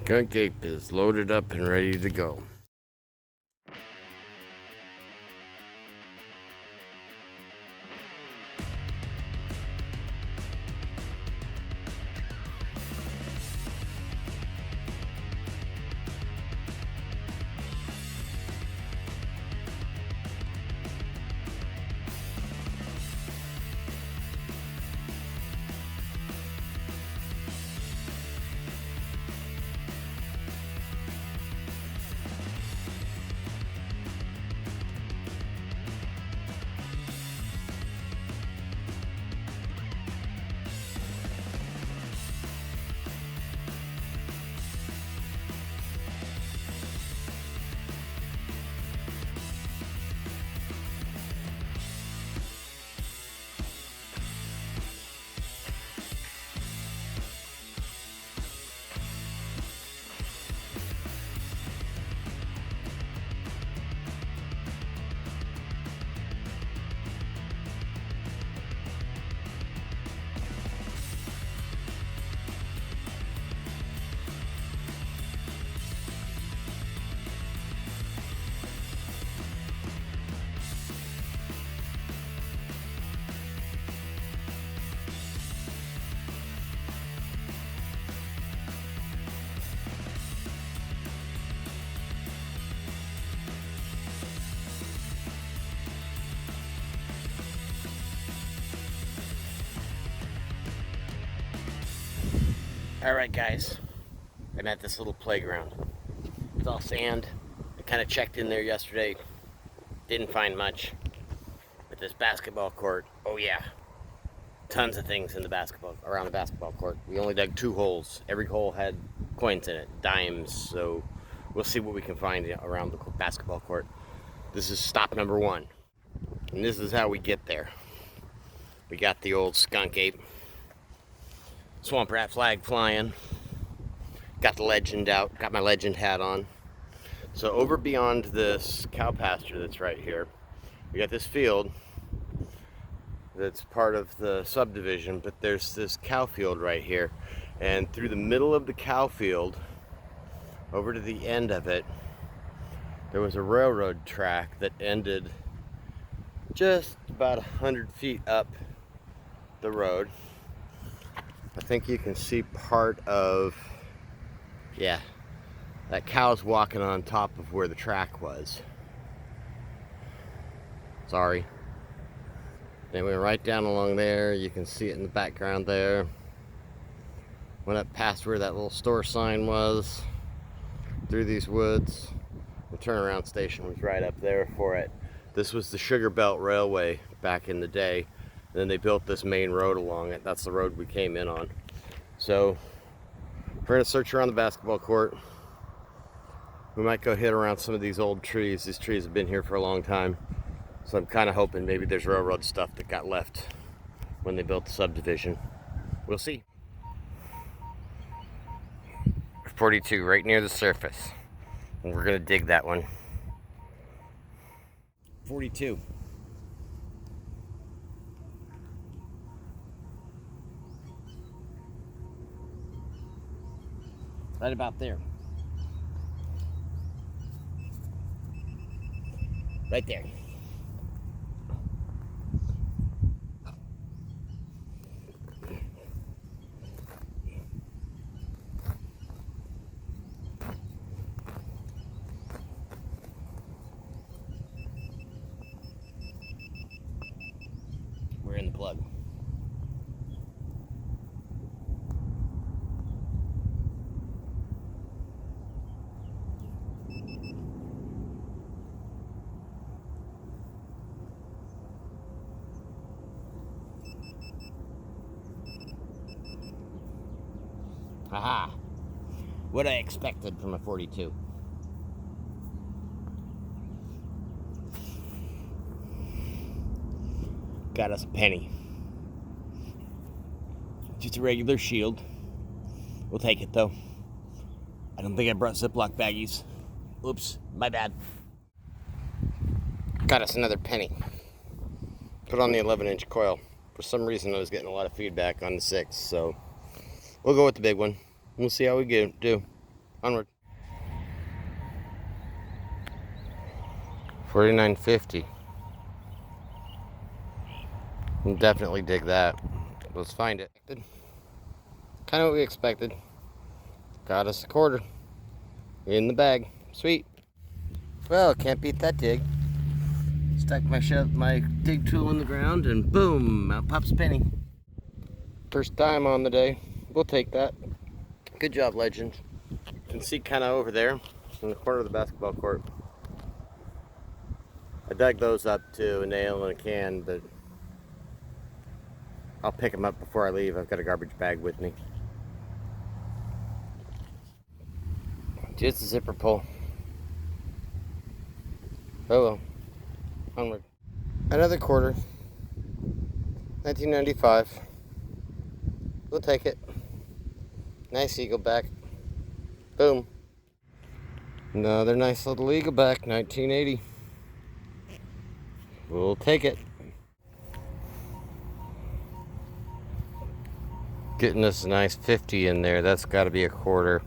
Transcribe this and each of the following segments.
Skunk Ape is loaded up and ready to go. Alright guys, I'm at this little playground. It's all sand. I kind of checked in there yesterday. Didn't find much. But this basketball court, oh yeah. Tons of things in the around the basketball court. We only dug 2 holes. Every hole had coins in it, dimes, so we'll see what we can find around the basketball court. This is stop number 1. And this is how we get there. We got the old Skunk Ape. Swamp rat flag flying. Got the legend out. Got my legend hat on. So over beyond this cow pasture that's right here, we got this field that's part of the subdivision, but there's this cow field right here. And through the middle of the cow field, over to the end of it, there was a railroad track that ended just about 100 feet up the road. I think you can see part of, yeah, that cow's walking on top of where the track was. Sorry. Then we went right down along there. You can see it in the background there. Went up past where that little store sign was, through these woods. The turnaround station was right up there for it. This was the Sugar Belt Railway back in the day. And then they built this main road along it. That's the road we came in on. So we're gonna search around the basketball court. We might go hit around some of these old trees. These trees have been here for a long time. So I'm kind of hoping maybe there's railroad stuff that got left when they built the subdivision. We'll see. 42, right near the surface. And we're gonna dig that one. 42. Right about there. Right there. We're in the plug. Haha. What I expected from a 42. Got us a penny. Just a regular shield. We'll take it though. I don't think I brought Ziploc baggies. Oops, my bad. Got us another penny. Put on the 11-inch coil. For some reason I was getting a lot of feedback on the 6, so we'll go with the big one. We'll see how we do. Onward. 49.50. Definitely dig that. Let's find it. Kind of what we expected. Got us a quarter. In the bag. Sweet. Well, can't beat that dig. Stuck my dig tool in the ground and boom, out pops a penny. First dime on the day. We'll take that. Good job, Legend. You can see kind of over there in the corner of the basketball court. I dug those up to a nail and a can, but I'll pick them up before I leave. I've got a garbage bag with me. Just a zipper pull. Oh well. Onward. Another quarter. 1995. We'll take it. Nice eagle back. Boom. Another nice little eagle back. 1980. We'll take it. Getting us a nice 50 in there. That's got to be a quarter.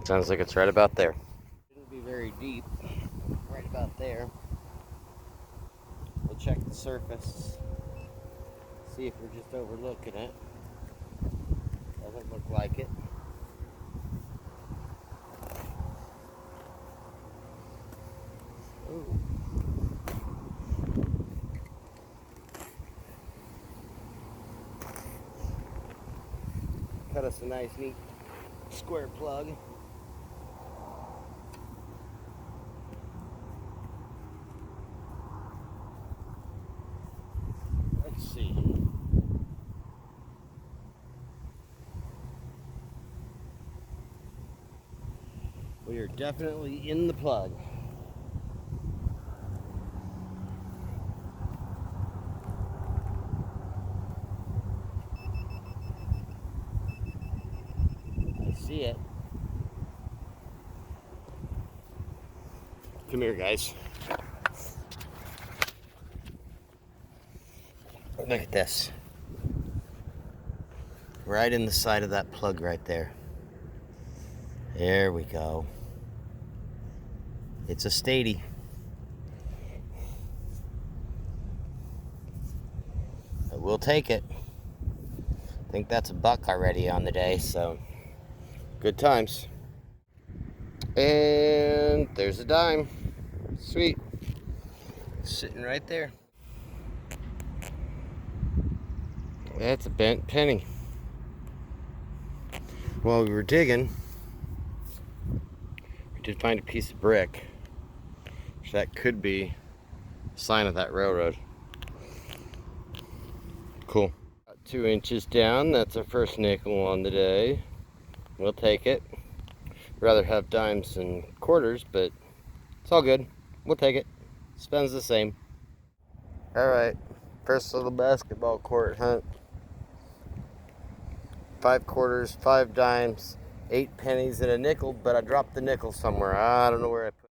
Sounds like it's right about there. Shouldn't be very deep. Right about there. We'll check the surface. See if we're just overlooking it. Doesn't look like it. Ooh. Cut us a nice neat square plug. Let's see. We are definitely in the plug. I see it. Come here, guys. Look at this. Right in the side of that plug right there. There we go. It's a statey. But we'll take it. I think that's a buck already on the day, so good times. And there's a dime. Sweet. Sitting right there. That's a bent penny. While we were digging, we did find a piece of brick. So that could be a sign of that railroad. Cool. About 2 inches down, that's our first nickel on the day. We'll take it. Rather have dimes than quarters, but it's all good. We'll take it. Spends the same. Alright, first little basketball court hunt. 5 quarters, 5 dimes, 8 pennies, and a nickel, but I dropped the nickel somewhere. I don't know where I put it.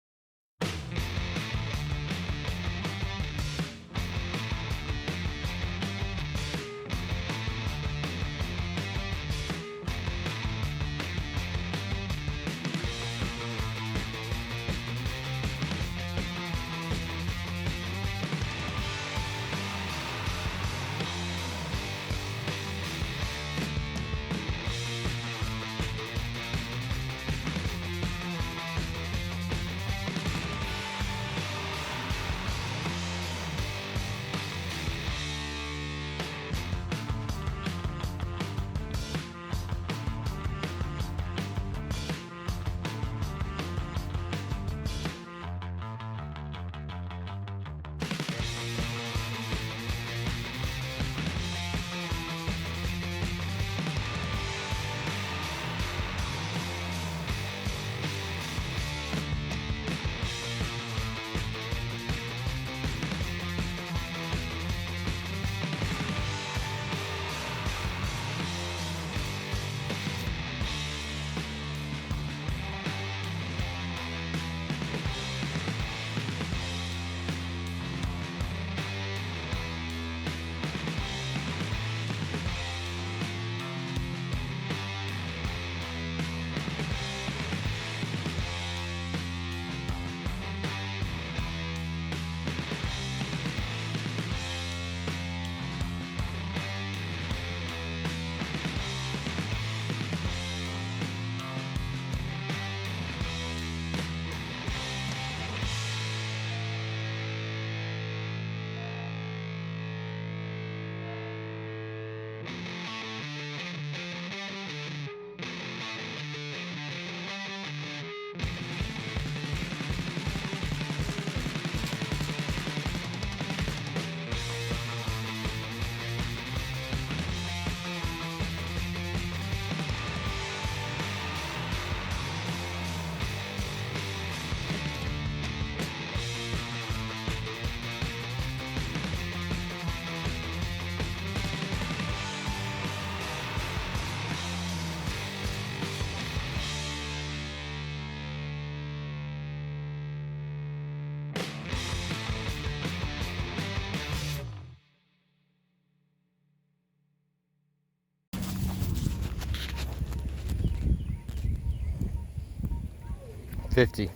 50.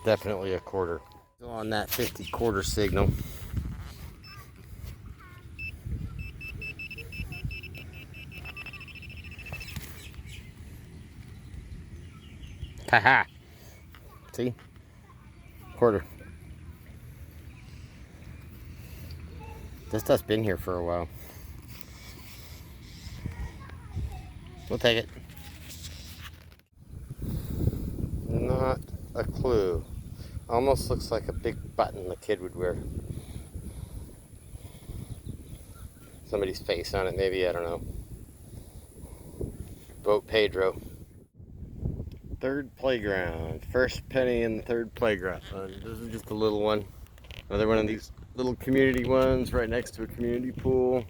Definitely a quarter. Still on that 50 quarter signal. Haha. See? Quarter. This stuff's been here for a while. We'll take it. Not a clue. Almost looks like a big button the kid would wear. Somebody's face on it, maybe, I don't know. Vote Pedro. Third playground. First penny in the third playground. This is just a little one. Another one of these little community ones right next to a community pool.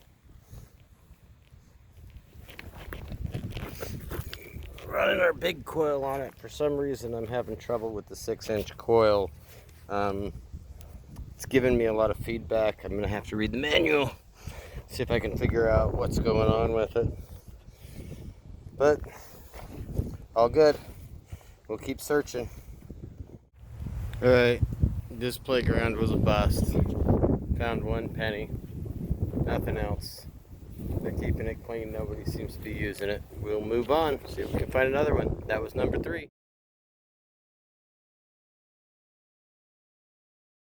Running our big coil on it. For some reason I'm having trouble with the 6-inch coil. It's giving me a lot of feedback. I'm gonna have to read the manual, see if I can figure out what's going on with it. But all good. We'll keep searching. Alright, this playground was a bust. Found 1 penny. Nothing else. They're keeping it clean. Nobody seems to be using it. We'll move on. See if we can find another one. That was number 3.